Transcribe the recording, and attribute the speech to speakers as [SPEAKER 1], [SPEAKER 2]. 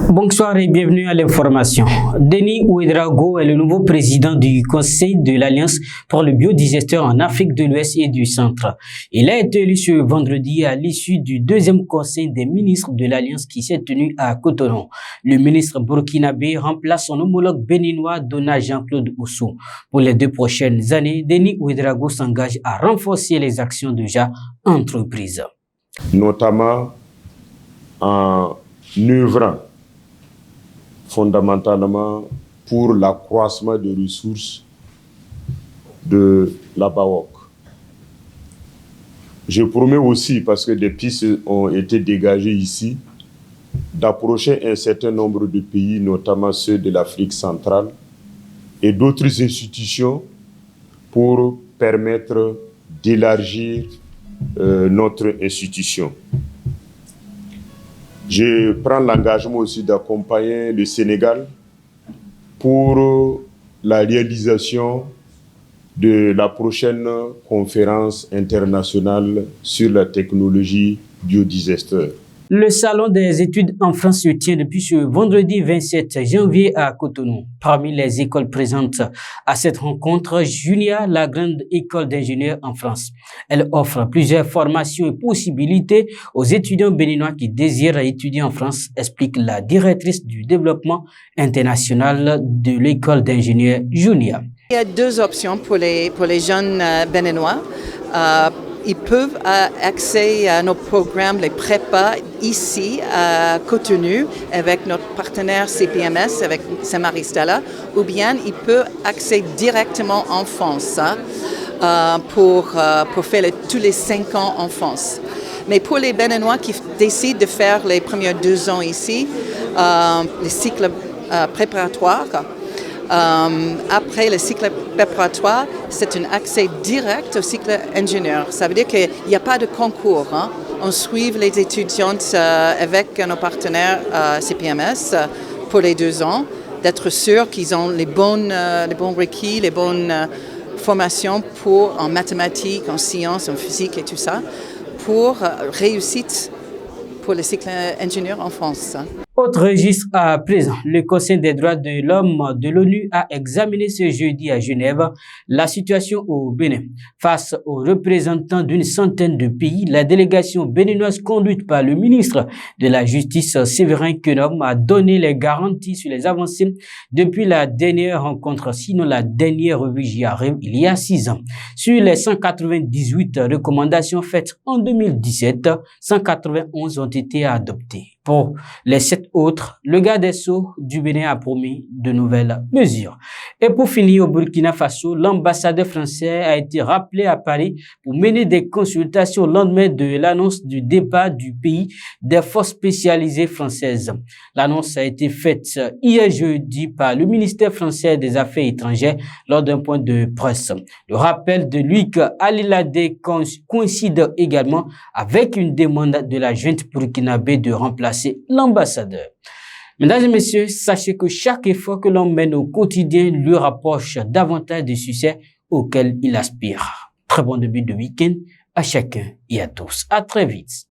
[SPEAKER 1] Bonsoir et bienvenue à l'information. Denis Ouédraogo est le nouveau président du Conseil de l'Alliance pour le biodigesteur en Afrique de l'Ouest et du Centre. Il a été élu ce vendredi à l'issue du deuxième conseil des ministres de l'Alliance qui s'est tenu à Cotonou. Le ministre burkinabé remplace son homologue béninois Dona Jean-Claude Ousso. Pour les 2 prochaines années, Denis Ouédraogo s'engage à renforcer les actions déjà entreprises.
[SPEAKER 2] Notamment en œuvrant fondamentalement pour l'accroissement des ressources de la BAOC. Je promets aussi, parce que des pistes ont été dégagées ici, d'approcher un certain nombre de pays, notamment ceux de l'Afrique centrale et d'autres institutions pour permettre d'élargir notre institution. Je prends l'engagement aussi d'accompagner le Sénégal pour la réalisation de la prochaine conférence internationale sur la technologie biodigesteur.
[SPEAKER 1] Le Salon des études en France se tient depuis ce vendredi 27 janvier à Cotonou. Parmi les écoles présentes à cette rencontre, Junia, la grande école d'ingénieurs en France. Elle offre plusieurs formations et possibilités aux étudiants béninois qui désirent étudier en France, explique la directrice du développement international de l'école d'ingénieurs Junia.
[SPEAKER 3] Il y a 2 options pour les jeunes béninois. Ils peuvent accéder à nos programmes, les prépas, ici à Cotonou, avec notre partenaire CPMS, avec Saint-Marie-Stella, ou bien ils peuvent accéder directement en France pour faire tous les 5 ans en France. Mais pour les Béninois qui décident de faire les premiers 2 ans ici, les cycles préparatoires, après le cycle préparatoire, c'est un accès direct au cycle ingénieur. Ça veut dire qu'il n'y a pas de concours. On suit les étudiantes avec nos partenaires CPMS pour les 2 ans, d'être sûr qu'ils ont les bons requis, les bonnes formations en mathématiques, en sciences, en physique et tout ça, pour réussite pour le cycle ingénieur en France.
[SPEAKER 1] Autre registre à présent, le Conseil des droits de l'homme de l'ONU a examiné ce jeudi à Genève la situation au Bénin. Face aux représentants d'une centaine de pays, la délégation béninoise conduite par le ministre de la Justice Séverin Kenom a donné les garanties sur les avancées depuis la dernière rencontre, sinon la dernière revue j'y arrive il y a 6 ans. Sur les 198 recommandations faites en 2017, 191 ont été adoptées. Pour les 7 autres, le garde des Sceaux du Bénin a promis de nouvelles mesures. Et pour finir, au Burkina Faso, l'ambassadeur français a été rappelé à Paris pour mener des consultations au lendemain de l'annonce du départ du pays des forces spécialisées françaises. L'annonce a été faite hier jeudi par le ministère français des Affaires étrangères lors d'un point de presse. Le rappel de Luc Aliladé coïncide également avec une demande de la junte burkinabé de remplacer l'ambassadeur. Mesdames et messieurs, sachez que chaque effort que l'on mène au quotidien lui rapproche davantage du succès auquel il aspire. Très bon début de week-end à chacun et à tous. À très vite.